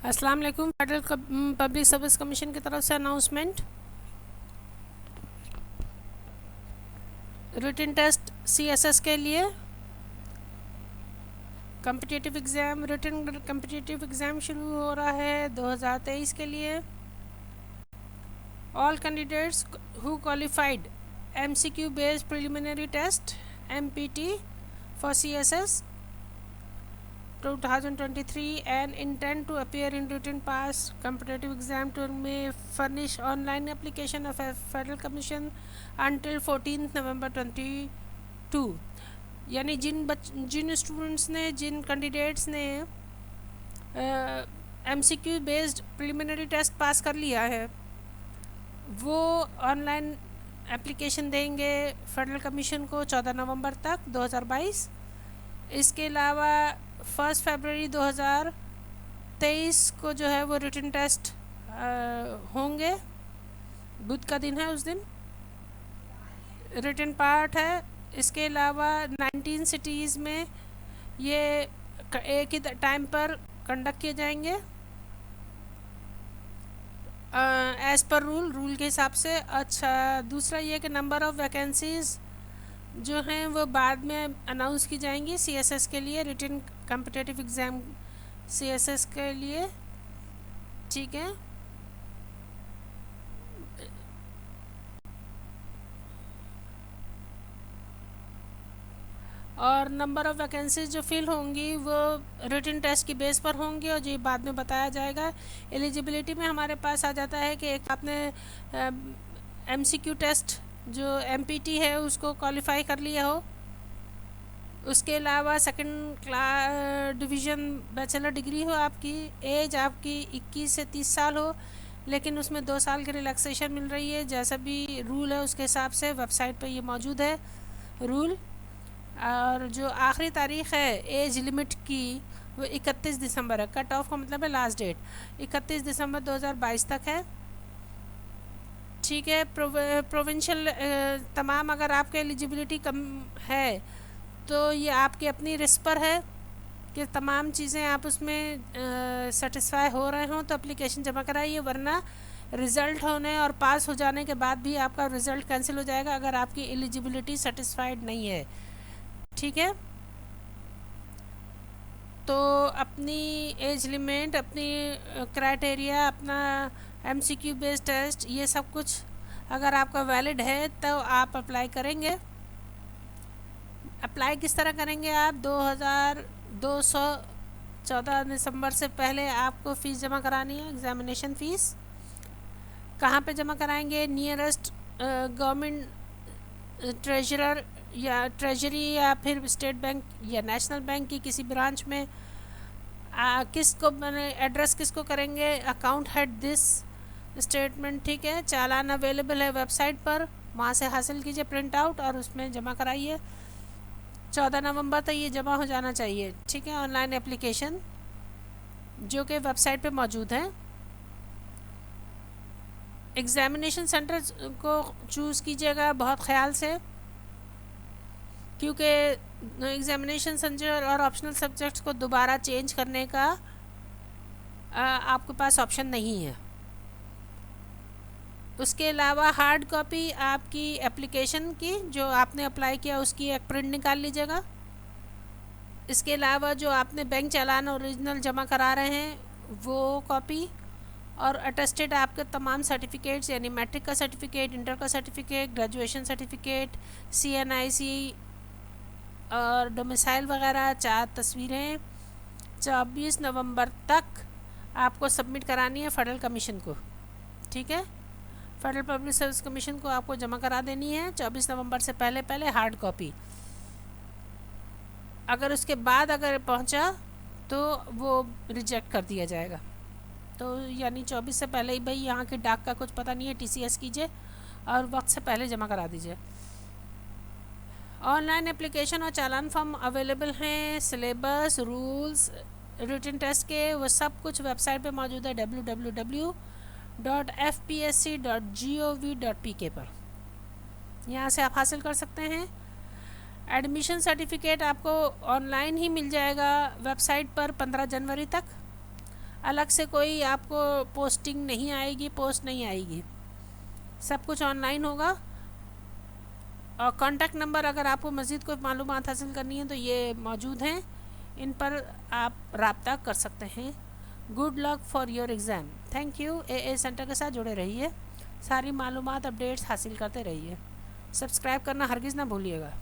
अस्सलाम वालेकुम। Federal public service commission की तरफ से अनाउंसमेंट। रिटन टेस्ट सीएसएस के लिए competitive exam, written competitive exam शुरू हो रहा है 2023 के लिए। All candidates who qualified MCQ based preliminary test MPT for CSS 2023 and intend to appear in written pass competitive exam to may furnish online application of a federal commission until 14th November 22। यानी जिन students ने, जिन candidates ने MCQ based preliminary test pass कर लिया है वो online application देंगे फेडरल कमीशन को 14 नवंबर तक 2022। इसके अलावा 1 फरवरी 2023 को जो है वो रिटन टेस्ट होंगे। बुध का दिन है, उस दिन रिटन पार्ट है। इसके अलावा 19 सिटीज़ में ये एक ही टाइम पर कंडक्ट किए जाएंगे एज़ पर रूल के हिसाब से। अच्छा, दूसरा ये कि नंबर ऑफ़ वैकेंसीज़ जो हैं वो बाद में अनाउंस की जाएंगी सीएसएस के लिए, रिटन कम्पिटिटिव एग्ज़ाम सीएसएस के लिए, ठीक है। और नंबर ऑफ़ वैकेंसीज जो फिल होंगी वो रिटन टेस्ट की बेस पर होंगी और ये बाद में बताया जाएगा। एलिजिबिलिटी में हमारे पास आ जाता है कि एक आपने एमसीक्यू टेस्ट जो एमपीटी है उसको क्वालिफाई कर लिया हो, उसके अलावा सेकंड डिवीज़न बैचलर डिग्री हो, आपकी एज आपकी 21 से 30 साल हो, लेकिन उसमें 2 साल की रिलैक्सेशन मिल रही है। जैसा भी रूल है उसके हिसाब से वेबसाइट पे ये मौजूद है रूल। और जो आखिरी तारीख़ है एज लिमिट की वो 31 दिसंबर है। कट ऑफ का मतलब है लास्ट डेट 31 दिसंबर 2022 तक है, ठीक है। प्रोविंशियल तमाम अगर आपके एलिजिबिलिटी कम है तो ये आपकी अपनी रिस्क पर है कि तमाम चीज़ें आप उसमें सेटिस्फाई हो रहे हों तो एप्लीकेशन जमा कराइए, वरना रिज़ल्ट होने और पास हो जाने के बाद भी आपका रिज़ल्ट कैंसिल हो जाएगा अगर आपकी एलिजिबिलिटी सेटिस्फाइड नहीं है, ठीक है। तो अपनी एज लिमिट, अपनी क्राइटेरिया, अपना एमसीक्यू बेस्ड टेस्ट, ये सब कुछ अगर आपका वैलिड है तो आप अप्लाई करेंगे। अप्लाई किस तरह करेंगे आप? 2214 दिसंबर से पहले आपको फ़ीस जमा करानी है, एग्ज़ामिनेशन फ़ीस। कहाँ पे जमा कराएंगे? नियरेस्ट गवर्नमेंट ट्रेजरर या ट्रेजरी या फिर स्टेट बैंक या नेशनल बैंक की किसी ब्रांच में। किसको मैंने एड्रेस किसको करेंगे? अकाउंट हेड दिस स्टेटमेंट, ठीक है। चालान अवेलेबल है वेबसाइट पर, वहाँ से हासिल कीजिए प्रिंट आउट और उसमें जमा कराइए। 14 नवंबर तक ये जमा हो जाना चाहिए, ठीक है। ऑनलाइन एप्लीकेशन जो कि वेबसाइट पे मौजूद है। एग्ज़ामिनेशन सेंटर को चूज़ कीजिएगा बहुत ख्याल से, क्योंकि एग्ज़ामिनेशन सेंटर और ऑप्शनल सब्जेक्ट्स को दोबारा चेंज करने का आपके पास ऑप्शन नहीं है। उसके अलावा हार्ड कॉपी आपकी एप्लीकेशन की जो आपने अप्लाई किया उसकी एक प्रिंट निकाल लीजिएगा। इसके अलावा जो आपने बैंक चालान ओरिजिनल जमा करा रहे हैं वो कॉपी, और अटेस्टेड आपके तमाम सर्टिफिकेट्स यानी मैट्रिक का सर्टिफिकेट, इंटर का सर्टिफिकेट, ग्रेजुएशन सर्टिफिकेट, CNIC और डोमिसाइल वगैरह 4 तस्वीरें 24 नवंबर तक आपको सबमिट करानी है फेडरल कमीशन को, ठीक है। फेडरल पब्लिक सर्विस कमीशन को आपको जमा करा देनी है 24 नवंबर से पहले हार्ड कॉपी। अगर उसके बाद अगर पहुंचा तो वो रिजेक्ट कर दिया जाएगा। तो यानी 24 से पहले ही, भाई यहाँ की डाक का कुछ पता नहीं है, TCS कीजिए और वक्त से पहले जमा करा दीजिए। ऑनलाइन एप्लीकेशन और चालान फॉर्म अवेलेबल हैं। सिलेबस, रूल्स, रिटन टेस्ट के वो सब कुछ वेबसाइट पे मौजूद है www.fpsc.gov.pk पर, यहाँ से आप हासिल कर सकते हैं। एडमिशन सर्टिफिकेट आपको ऑनलाइन ही मिल जाएगा वेबसाइट पर 15 जनवरी तक। अलग से कोई आपको पोस्टिंग नहीं आएगी, पोस्ट नहीं आएगी, सब कुछ ऑनलाइन होगा। और कॉन्टैक्ट नंबर अगर आपको मज़ीद कोई मालूमात हासिल करनी है तो ये मौजूद हैं, इन पर आप रब्ता कर सकते हैं। Good luck for your exam. Thank you. A centre के साथ जुड़े रहिए, सारी मालूमात अपडेट्स हासिल करते रहिए। सब्सक्राइब करना हरगिज़ ना भूलिएगा।